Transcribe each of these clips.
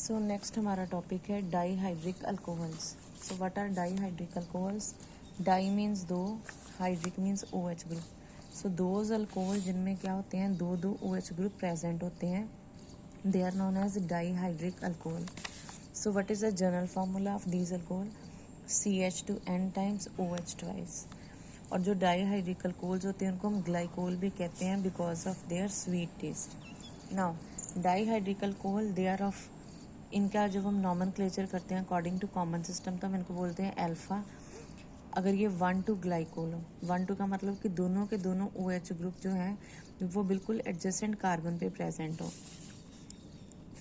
सो next हमारा topic है dihydric alcohols. So what are dihydric alcohols? Di means दो, hydric means OH group. So those alcohol जिनमें क्या होते हैं, दो दो OH ग्रुप प्रेजेंट होते हैं, they are known as dihydric alcohol. So what is the general formula of these alcohol? CH2N times OH twice. और जो डाईहाइड्रिक अल्कोहल्स होते हैं उनको हम ग्लाइकोल भी कहते हैं because of their sweet taste. Now dihydric alcohol they are of, इनका जब हम नॉमेनक्लेचर करते हैं अकॉर्डिंग टू कॉमन सिस्टम तो हम इनको बोलते हैं अल्फा। अगर ये 1,2 ग्लाइकोल हो, 1,2 का मतलब कि दोनों के दोनों OH ग्रुप जो हैं वो बिल्कुल एडजेसेंट कार्बन पे प्रेजेंट हो।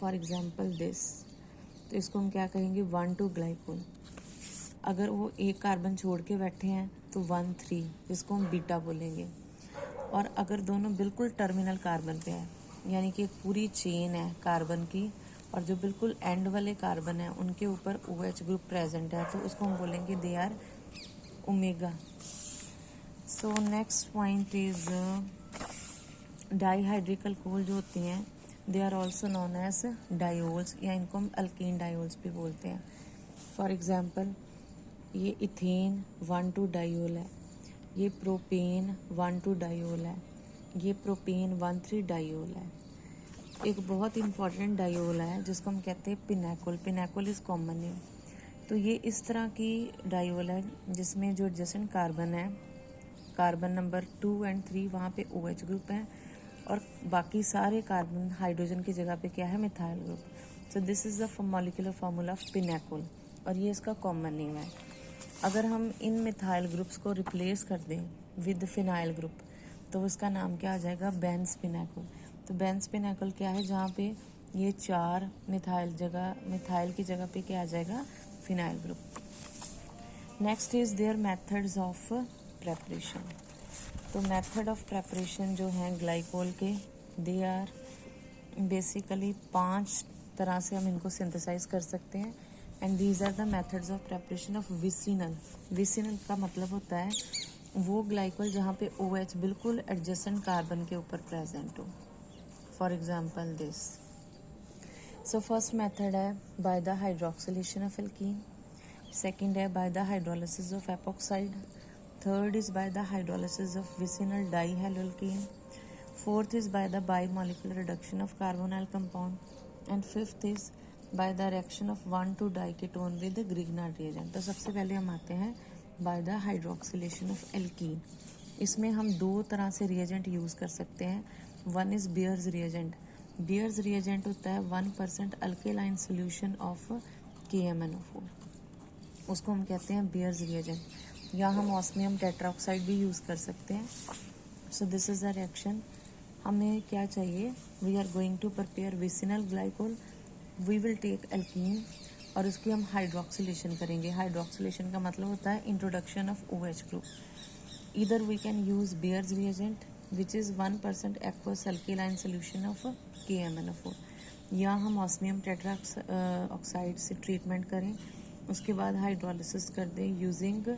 फॉर एग्जांपल दिस, तो इसको हम क्या कहेंगे, 1,2 ग्लाइकोल। अगर वो एक कार्बन छोड़ के बैठे हैं तो 1,3, जिसको हम बीटा बोलेंगे। और अगर दोनों बिल्कुल टर्मिनल कार्बन पे है, यानी कि एक पूरी चेन है कार्बन की और जो बिल्कुल एंड वाले कार्बन है उनके ऊपर OH ग्रुप प्रेजेंट है, तो उसको हम बोलेंगे they are omega. So next point is dihydric alcohol जो होते हैं they are also known as diols, या इनको हम अल्कीन डायोल्स भी बोलते हैं। फॉर एग्जाम्पल ये इथेन 1,2 डायोल है, ये प्रोपेन 1,2 डायोल है, ये प्रोपेन 1,3 डायोल है। एक बहुत इंपॉर्टेंट डायोल है जिसको हम कहते हैं pinacol. Pinacol is common name. तो ये इस तरह की डायोल है जिसमें जो एडजेसेंट कार्बन है, कार्बन नंबर 2 और 3 वहाँ पे OH ग्रुप है और बाकी सारे कार्बन हाइड्रोजन की जगह पे क्या है, methyl group. So this is the molecular formula of pinacol और ये इसका कॉमन नेम है। अगर हम इन मिथाइल ग्रुप्स को रिप्लेस कर दें विद फिनाइल ग्रुप तो उसका नाम क्या आ जाएगा, बेंज पिनेकोल। तो बेंज पिनेकोल क्या है, जहाँ पे ये 4 मिथाइल की जगह पे क्या आ जाएगा, phenyl group. Next is their methods of preparation. तो मेथड ऑफ प्रेपरेशन जो हैं ग्लाइकोल के, दे आर बेसिकली 5 तरह से हम इनको सिंथेसाइज कर सकते हैं। And these are the methods of preparation of vicinal. Vicinal का मतलब होता है वो ग्लाइकोल जहाँ पे OH बिल्कुल एडजेसेंट कार्बन के ऊपर प्रेजेंट हो। For example this. So first method है by the hydroxylation of alkene, second है by the hydrolysis of epoxide, third is by the hydrolysis of vicinal dihaloalkene, fourth is by the bimolecular reduction of carbonyl compound, and fifth is by the reaction of 1,2 diketone with Grignard reagent. तो सबसे पहले हम आते हैं by the hydroxylation of alkene. इसमें हम 2 तरह से रिएजेंट यूज़ कर सकते हैं। One is Baeyer's reagent. Baeyer's reagent होता है 1% अल्केलाइन सोल्यूशन ऑफ KMnO4, उसको हम कहते हैं बियर्स रिएजेंट। या हम ऑस्मियम टेट्राऑक्साइड भी यूज़ कर सकते हैं। So this is the reaction. हमें क्या चाहिए, we are going to prepare vicinal glycol, we will take alkene और उसकी हम हाइड्रोक्सिलेशन करेंगे। हाइड्रोक्सिलेशन का मतलब होता है introduction of OH group. Either we can use Baeyer's reagent which is 1% aqueous alkaline solution of KMnO4, या हम ऑस्मियम टेट्राऑक्साइड से ट्रीटमेंट करें, उसके बाद हाइड्रोलिसिस कर दें using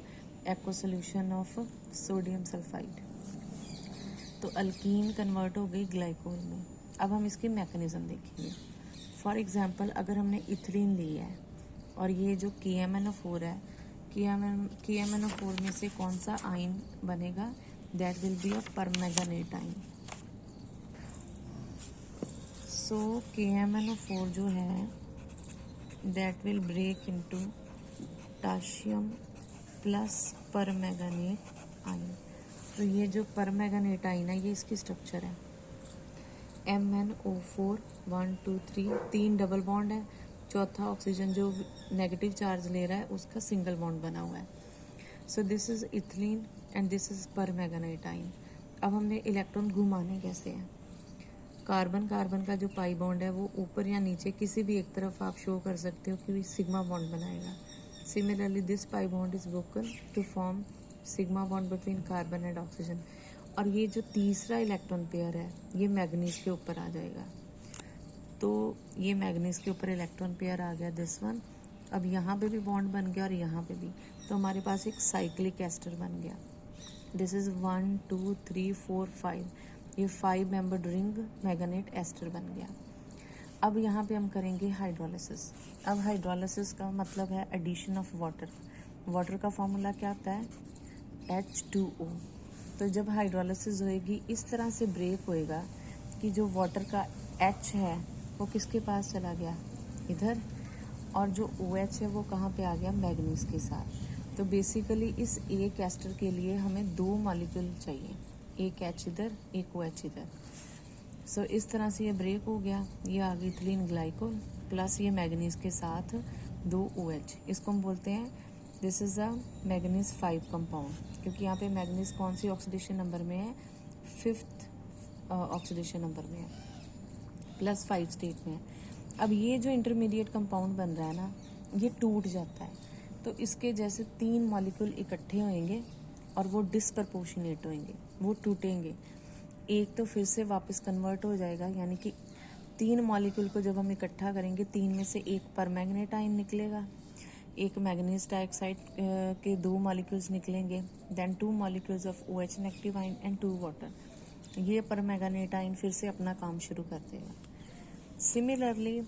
aqua solution of sodium sulphide. तो अल्कीन कन्वर्ट हो गई ग्लाइकोल में। अब हम इसकी मैकेनिज्म देखेंगे। फॉर एग्जांपल अगर हमने इथलीन ली है और ये जो KMnO4 है, KMnO4 में से कौन सा आइन बनेगा, that will be a permanganate ion. So KMnO4 जो है that will break into potassium plus permanganate ion. तो ये जो परमैंगनेट आइन है ये इसकी स्ट्रक्चर है MnO4 1 2 3, 3 डबल बॉन्ड है, चौथा ऑक्सीजन जो नेगेटिव चार्ज ले रहा है उसका सिंगल बॉन्ड बना हुआ है। So this is ethylene and this is permanganate ion. अब हमने इलेक्ट्रॉन घुमाने कैसे हैं, कार्बन का जो पाई बॉन्ड है वो ऊपर या नीचे किसी भी एक तरफ आप शो कर सकते हो कि सिग्मा बॉन्ड बनाएगा। Similarly this pi bond is broken to form sigma bond between carbon and oxygen. और ये जो तीसरा इलेक्ट्रॉन पेयर है ये मैग्नीज के ऊपर आ जाएगा। तो ये मैग्नीज के ऊपर इलेक्ट्रॉन पेयर आ गया, दिस वन। अब यहाँ पे भी बॉन्ड बन गया और यहाँ पे भी, तो हमारे पास एक साइक्लिक एस्टर बन गया। दिस इज 1 2 3 4 5, ये 5 मेंबर्ड रिंग मैग्नेट एस्टर बन गया। अब यहाँ पे हम करेंगे हाइड्रोलिसिस। अब हाइड्रोलिसिस का मतलब है एडिशन ऑफ वाटर। वाटर का फॉर्मूला क्या होता है? H2O। तो जब हाइड्रोलिसिस होएगी इस तरह से ब्रेक होएगा कि जो वाटर का H है वो किसके पास चला गया? इधर। और जो OH है वो कहाँ पे आ गया? मैग्नीज के साथ। तो बेसिकली इस एक एस्टर के लिए हमें 2 मॉलिक्यूल चाहिए, एक H इधर, एक OH इधर। सो इस तरह से ये ब्रेक हो गया, ये आ गई इथिलीन ग्लाइकोल प्लस ये मैग्नीज के साथ 2 OH। इसको हम बोलते हैं this is a manganese 5 compound, क्योंकि यहाँ पे मैग्नीज कौन सी ऑक्सीडेशन नंबर में है? 5th ऑक्सीडेशन नंबर में है, +5 स्टेट में है। अब ये जो इंटरमीडिएट कंपाउंड बन रहा है ना, ये टूट जाता है। तो इसके जैसे 3 मॉलिक्यूल इकट्ठे होंगे और वो डिसप्रपोर्शनेट होंगे, वो टूटेंगे। एक तो फिर से वापस कन्वर्ट हो जाएगा, यानी कि 3 मॉलिक्यूल को जब हम इकट्ठा करेंगे 3 में से एक परमैग्नेट आयन निकलेगा, एक मैग्नीज डाइऑक्साइड के 2 मॉलिक्यूल्स निकलेंगे, then 2 molecules of OH negative ion and 2 water. ये परमैग्नेट आयन फिर से अपना काम शुरू कर देगा। सिमिलरली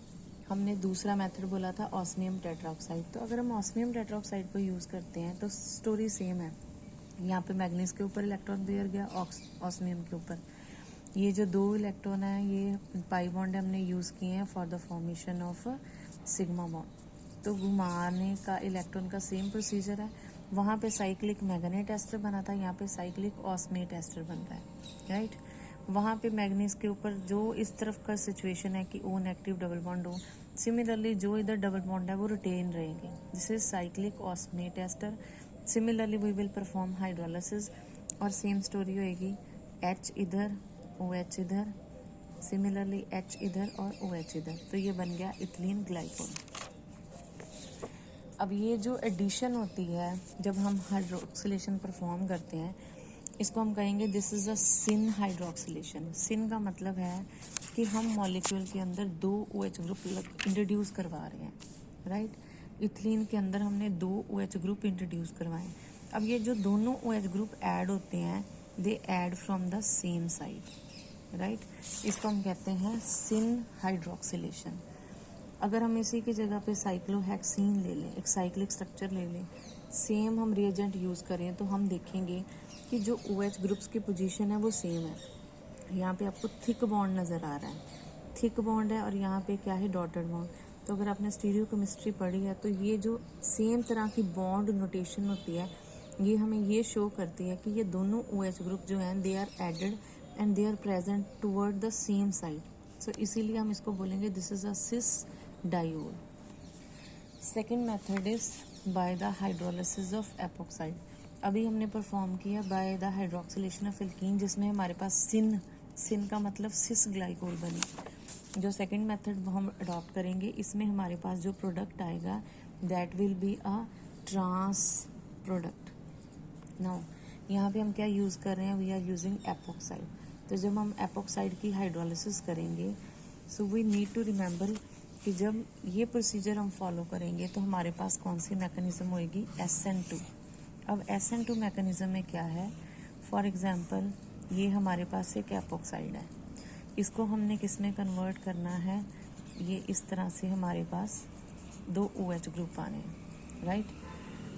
हमने दूसरा मेथड बोला था ऑस्मियम टेट्राऑक्साइड। तो अगर हम ऑस्मियम टेट्राऑक्साइड को यूज़ करते हैं तो स्टोरी सेम है। यहाँ पे मैग्नीज के ऊपर इलेक्ट्रॉन पेयर गया, ऑस्मियम के ऊपर ये जो 2 इलेक्ट्रॉन है ये पाई बॉन्ड हमने यूज़ किए हैं for the formation of sigma bond. तो घुमाने का इलेक्ट्रॉन का सेम प्रोसीजर है। वहाँ पे साइक्लिक मैग्नेट एस्टर बना था, यहाँ पे साइक्लिक ऑस्मेट एस्टर बन रहा है, राइट। वहाँ पे मैग्नीज के ऊपर जो इस तरफ का सिचुएशन है कि O नेगेटिव डबल बॉन्ड हो, सिमिलरली जो इधर डबल बॉन्ड है वो रिटेन रहेंगे, this is cyclic osmate ester. Similarly we will perform hydrolysis और सेम स्टोरी होएगी, H इधर, OH इधर, सिमिलरली H इधर और OH इधर। तो ये बन गया इथिलीन ग्लाइकोल। अब ये जो एडिशन होती है जब हम हाइड्रोक्सिलेशन परफॉर्म करते हैं, इसको हम कहेंगे this is a syn hydroxylation. Syn का मतलब है कि हम मॉलिक्यूल के अंदर 2 OH ग्रुप इंट्रोड्यूस करवा रहे हैं, राइट। इथिलीन के अंदर हमने 2 OH ग्रुप इंट्रोड्यूस करवाए। अब ये जो दोनों OH ग्रुप ऐड होते हैं, they add from the same side, right. इसको हम कहते हैं सिन हाइड्रोक्सिलेशन। अगर हम इसी की जगह पे साइक्लोहेक्सीन ले लें, एक साइक्लिक स्ट्रक्चर ले लें, सेम हम रिएजेंट यूज़ करें, तो हम देखेंगे कि जो OH ग्रुप्स की पोजीशन है वो सेम है। यहाँ पे आपको थिक बॉन्ड नज़र आ रहा है, थिक बॉन्ड है, और यहाँ पे क्या है? Dotted bond. तो अगर आपने स्टीरियोकेमिस्ट्री पढ़ी है तो ये जो सेम तरह की बॉन्ड नोटेशन होती है, ये हमें ये शो करती है कि ये दोनों OH ग्रुप जो हैं they are added and they are present toward the same side. So इसीलिए हम इसको बोलेंगे this is a cis diol. Second method is by the hydrolysis of epoxide. अभी हमने परफॉर्म किया by the hydroxylation of alkene, जिसमें हमारे पास सिन का मतलब सिस ग्लाइकोल बनी। जो सेकेंड मेथड हम अडॉप्ट करेंगे, इसमें हमारे पास जो प्रोडक्ट आएगा that will be a trans product. Now यहाँ पे हम क्या यूज़ कर रहे हैं? We are using epoxide. तो जब हम एपोक्साइड की हाइड्रोलिसिस करेंगे, so we need to remember कि जब ये प्रोसीजर हम फॉलो करेंगे तो हमारे पास कौन सी मैकेनिज्म होएगी? SN2। अब SN2 मैकेनिज्म में क्या है? फॉर एग्जांपल ये हमारे पास एक एपोक्साइड है, इसको हमने किस में कन्वर्ट करना है? ये इस तरह से हमारे पास 2 OH ग्रुप आने हैं, राइट।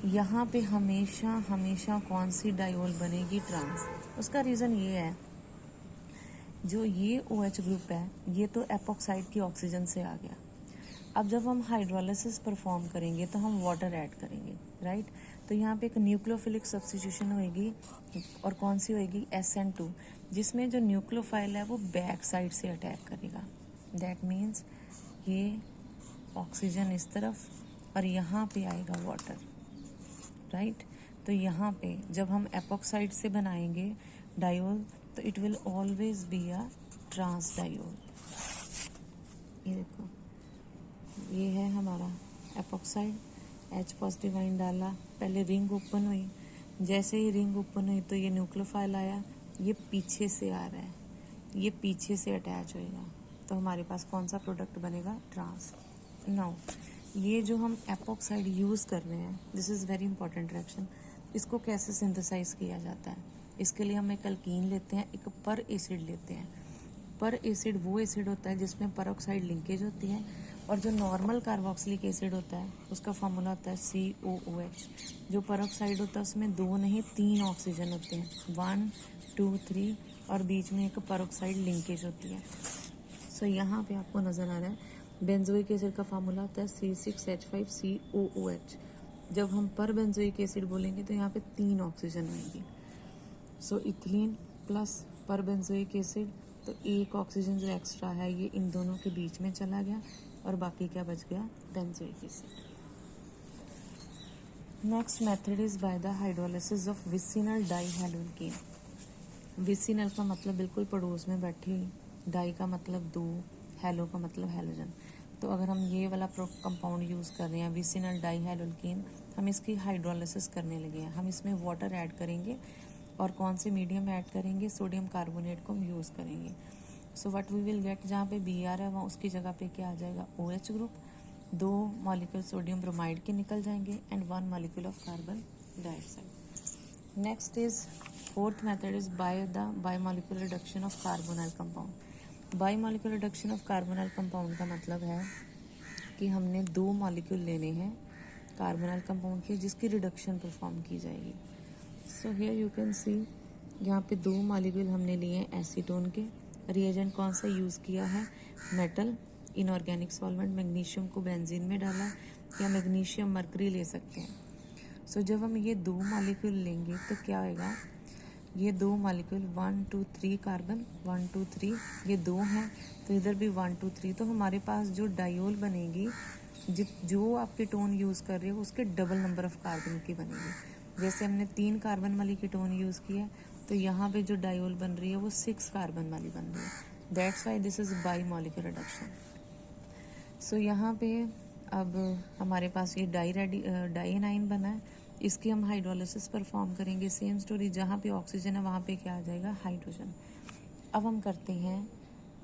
यहाँ पे हमेशा कौन सी डायोल बनेगी? ट्रांस। उसका रीज़न ये है, जो ये OH ग्रुप है ये तो एपोक्साइड की ऑक्सीजन से आ गया। अब जब हम हाइड्रोलिसिस परफॉर्म करेंगे तो हम वाटर ऐड करेंगे, राइट। तो यहाँ पे एक न्यूक्लियोफिलिक सब्स्टिट्यूशन होएगी, और कौन सी होएगी? SN2, जिसमें जो न्यूक्लियोफाइल है वो बैक साइड से अटैक करेगा। दैट मीन्स ये ऑक्सीजन इस तरफ और यहाँ पे आएगा वाटर, राइट। तो यहाँ पे जब हम एपोक्साइड से बनाएंगे डायोल तो it will always be a trans diol. ये देखो, ये है हमारा एपोक्साइड, H पॉजिटिव आयन डाला, पहले रिंग ओपन हुई, जैसे ही रिंग ओपन हुई तो ये न्यूक्लियोफाइल आया, ये पीछे से आ रहा है, ये पीछे से अटैच होएगा, तो हमारे पास कौन सा प्रोडक्ट बनेगा? ट्रांस। नाउ ये जो हम एपोक्साइड यूज़ कर रहे हैं, this is very important reaction. इसको कैसे सिंथेसाइज किया जाता है? इसके लिए हम एक अल्कीन लेते हैं, एक पर एसिड लेते हैं, पर एसिड वो एसिड होता है जिसमें परऑक्साइड लिंकेज होती है, और जो नॉर्मल कार्बोक्सिलिक एसिड होता है उसका फार्मूला होता है COOH। जो परऑक्साइड होता है उसमें 2 नहीं 3 ऑक्सीजन होते हैं, 1 2 3, और बीच में एक परऑक्साइड लिंकेज होती है। सो यहाँ पे आपको नज़र आ रहा है बेंजोइक एसिड का फार्मूला होता है C6H5COOH। जब हम पर बेंजोइक एसिड बोलेंगे तो यहाँ पे 3 ऑक्सीजन आएंगी। सो इथिलीन प्लस पर बेंजोइक एसिड, तो एक ऑक्सीजन जो एक्स्ट्रा है ये इन दोनों के बीच में चला गया, और बाकी क्या बच गया, benzoic acid. Next method is by the hydrolysis of vicinal dihaloalkane. Vicinal का मतलब बिल्कुल पड़ोस में बैठी, डाई का मतलब 2, हैलो का मतलब हैलोजन। तो अगर हम ये वाला कंपाउंड यूज़ कर रहे हैं विसिनल डाईहैलोकेन, हम इसकी हाइड्रोलिसिस करने लगे हैं। हम इसमें वाटर ऐड करेंगे, और कौन से मीडियम ऐड करेंगे, सोडियम कार्बोनेट को हम यूज़ करेंगे। So what we will get, जहाँ पे Br है वहाँ उसकी जगह पे क्या आ जाएगा, OH group, 2 molecule sodium bromide के निकल जाएंगे, and 1 molecule of carbon dioxide. Next is fourth method is by the biomolecular reduction of carbonyl compound. Biomolecular reduction of carbonyl compound का मतलब है कि हमने 2 मॉलिक्यूल लेने हैं कार्बोनाइल कंपाउंड के, जिसकी रिडक्शन परफॉर्म की जाएगी। So here you can see, यहाँ पे 2 मॉलिक्यूल हमने लिए हैं एसीटोन के। रिएजेंट कौन सा यूज़ किया है, मेटल, इनऑर्गेनिक सॉल्वेंट, मैग्नीशियम को बेंजीन में डाला, या मैग्नीशियम मरकरी ले सकते हैं। सो जब हम ये 2 मॉलिक्यूल लेंगे तो क्या होएगा, ये 2 मॉलिक्यूल 1 2 3 कार्बन 1 2 3, ये 2 हैं, तो इधर भी 1 2 3, तो हमारे पास जो डायोल बनेगी, जो आप कीटोन यूज़ कर रहे हो उसके डबल नंबर ऑफ कार्बन की बनेगी। जैसे हमने 3 कार्बन वाली कीटोन यूज़ की है, तो यहाँ पे जो डायोल बन रही है वो 6 कार्बन वाली बन रही है। That's why this is bimolecular reduction. So यहाँ पे अब हमारे पास ये डाइएनाइन बना है, इसकी हम हाइड्रोलिसिस परफॉर्म करेंगे। सेम स्टोरी, जहाँ पे ऑक्सीजन है वहाँ पे क्या आ जाएगा, हाइड्रोजन। अब हम करते हैं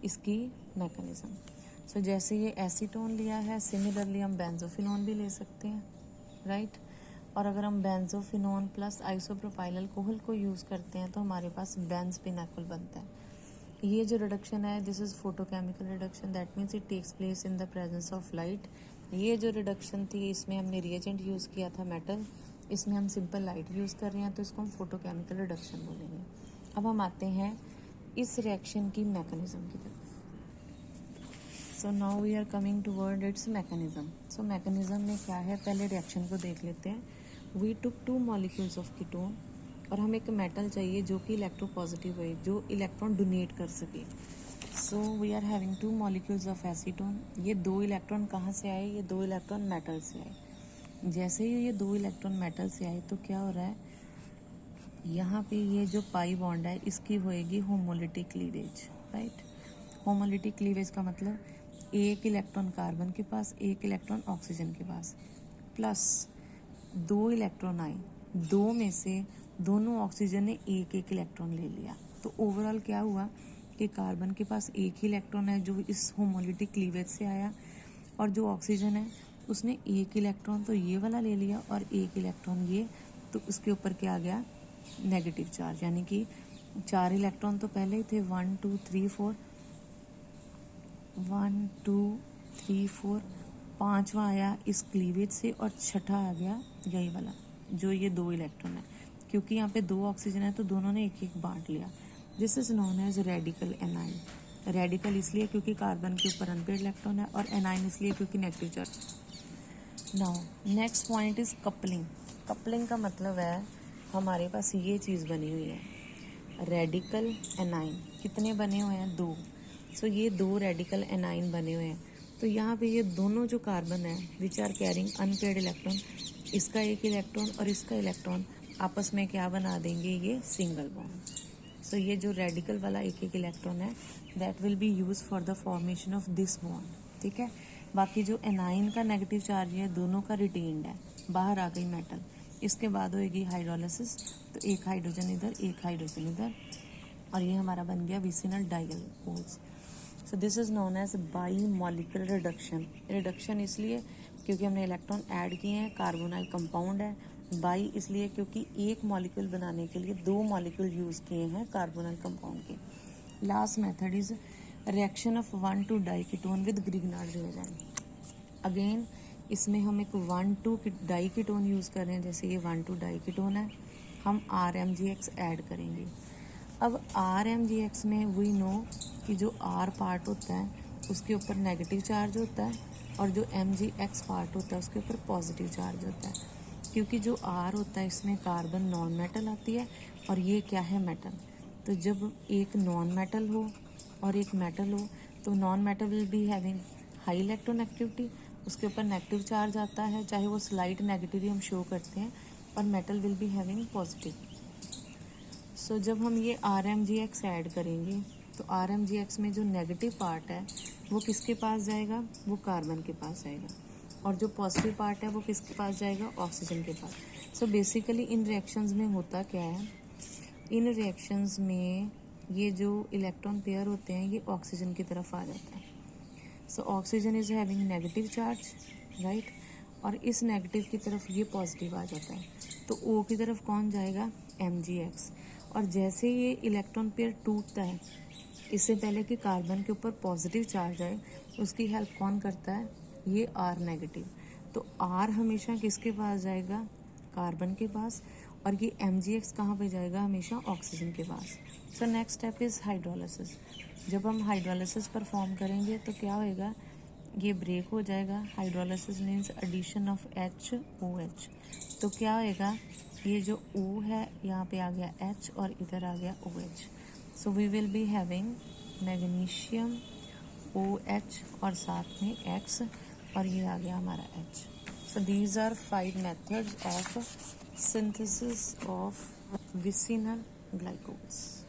इसकी मैकेनिज्म। सो जैसे ये एसीटोन लिया है, सिमिलरली हम बेंजोफिनोन भी ले सकते हैं, राइट। और अगर हम बेंजोफिनोन प्लस आइसोप्रोपाइल अल्कोहल को यूज़ करते हैं तो हमारे पास बेंजपिनाकुल बनता है। ये जो रिडक्शन है this is photochemical reduction, that means it takes place in the presence of light. ये जो रिडक्शन थी इसमें हमने रिएजेंट यूज़ किया था मेटल, इसमें हम सिंपल लाइट यूज़ कर रहे हैं, तो इसको हम फोटोकेमिकल रिडक्शन बोलेंगे। अब हम आते हैं इस रिएक्शन की मैकेनिज्म की तरफ। So now we are coming toward its mechanism. So mechanism में क्या है, पहले रिएक्शन को देख लेते हैं। We took 2 molecules of ketone, और हमें एक मेटल चाहिए जो कि इलेक्ट्रोपॉजिटिव है, जो इलेक्ट्रॉन डोनेट कर सके। So we are having 2 molecules of acetone. ये 2 इलेक्ट्रॉन कहाँ से आए, ये 2 इलेक्ट्रॉन मेटल से आए। जैसे ही ये 2 इलेक्ट्रॉन मेटल से आए तो क्या हो रहा है, यहाँ पे ये जो पाई बॉन्ड है इसकी होएगी homolytic cleavage, right. Homolytic cleavage का मतलब एक इलेक्ट्रॉन कार्बन के पास, एक इलेक्ट्रॉन ऑक्सीजन के पास, प्लस 2 इलेक्ट्रॉन आए, 2 में से दोनों ऑक्सीजन ने एक एक इलेक्ट्रॉन ले लिया। तो ओवरऑल क्या हुआ कि कार्बन के पास एक ही इलेक्ट्रॉन है जो इस होमोलिटिक क्लीवेज से आया, और जो ऑक्सीजन है उसने एक इलेक्ट्रॉन तो ये वाला ले लिया और एक इलेक्ट्रॉन ये, तो उसके ऊपर क्या आ गया, नेगेटिव चार्ज। यानी कि 4 इलेक्ट्रॉन तो पहले ही थे, 1 2 3 4, 1 2 3 4, 5वां आया इस क्लीवेज से, और छठा आ गया यही वाला जो ये 2 इलेक्ट्रॉन है। क्योंकि यहाँ पे 2 ऑक्सीजन है तो दोनों ने एक एक बांट लिया। This is known as radical anion. Radical इसलिए क्योंकि कार्बन के ऊपर अनपेड इलेक्ट्रॉन है, और एनाइन इसलिए क्योंकि negative charge. Now next point is coupling. Coupling का मतलब है हमारे पास ये चीज़ बनी हुई है, रेडिकल एनाइन। कितने बने हुए हैं, 2। सो ये 2 रेडिकल एनाइन बने हुए हैं। तो यहाँ पे ये दोनों जो कार्बन है which are carrying unpaired electron, इसका एक इलेक्ट्रॉन और इसका इलेक्ट्रॉन आपस में क्या बना देंगे, ये सिंगल बॉन्ड। सो ये जो रेडिकल वाला एक एक इलेक्ट्रॉन है that will B use for the formation of this bond, ठीक है। बाकी जो एनाइन का नेगेटिव चार्ज है दोनों का रिटेन्ड है, बाहर आ गई मेटल। इसके बाद होएगी हाइड्रोलिसिस, तो एक हाइड्रोजन इधर एक हाइड्रोजन इधर, और ये हमारा बन गया vicinal dialcohols. So this is known as bimolecular reduction. Reduction इसलिए क्योंकि हमने इलेक्ट्रॉन ऐड किए हैं, कार्बोनाइल कंपाउंड है। बाई इसलिए क्योंकि एक मॉलिक्यूल बनाने के लिए 2 मॉलिक्यूल यूज़ किए हैं कार्बोनाइल कंपाउंड के। Last method is reaction of 1 two di ketone with Grignard reagent. Again इसमें हम एक 1 टू डाई कीटोन यूज़ कर रहे हैं, जैसे ये 1 टू डाई कीटोन है, हम RMgX ऐड करेंगे। अब RMgX में वी नो कि जो R पार्ट होता है उसके ऊपर नेगेटिव चार्ज होता है और जो MgX पार्ट होता है उसके ऊपर पॉजिटिव चार्ज होता है, क्योंकि जो R होता है इसमें कार्बन नॉन मेटल आती है और ये क्या है मेटल। तो जब एक नॉन मेटल हो और एक मेटल हो तो non metal will be having high electronegativity, उसके ऊपर नेगेटिव चार्ज आता है, चाहे वो स्लाइट नेगेटिव हम शो करते हैं, और metal will be having positive. So जब हम ये RMgX ऐड करेंगे तो RMgX में जो नेगेटिव पार्ट है वो किसके पास जाएगा, वो कार्बन के पास जाएगा, और जो पॉजिटिव पार्ट है वो किसके पास जाएगा, ऑक्सीजन के पास। सो बेसिकली इन रिएक्शंस में होता क्या है, इन रिएक्शंस में ये जो इलेक्ट्रॉन पेयर होते हैं ये ऑक्सीजन की तरफ आ जाता है। So oxygen is having negative charge, right, और इस नेगेटिव की तरफ ये पॉजिटिव आ जाता है, तो O की तरफ कौन जाएगा, MgX। और जैसे ये इलेक्ट्रॉन पेयर टूटता है, इससे पहले कि कार्बन के ऊपर पॉजिटिव चार्ज आए, उसकी हेल्प कौन करता है, ये R नेगेटिव। तो R हमेशा किसके पास जाएगा, कार्बन के पास, और ये MgX कहाँ पे जाएगा, हमेशा ऑक्सीजन के पास। So next step is hydrolysis. जब हम हाइड्रोलिसिस परफॉर्म करेंगे तो क्या होएगा, ये ब्रेक हो जाएगा। Hydrolysis means addition of HOH। तो क्या होएगा, ये जो O है यहाँ पे आ गया H और इधर आ गया OH। So we will be having magnesium OH और साथ में X, और ये आ गया हमारा H। So these are 5 methods of synthesis of vicinal glycols.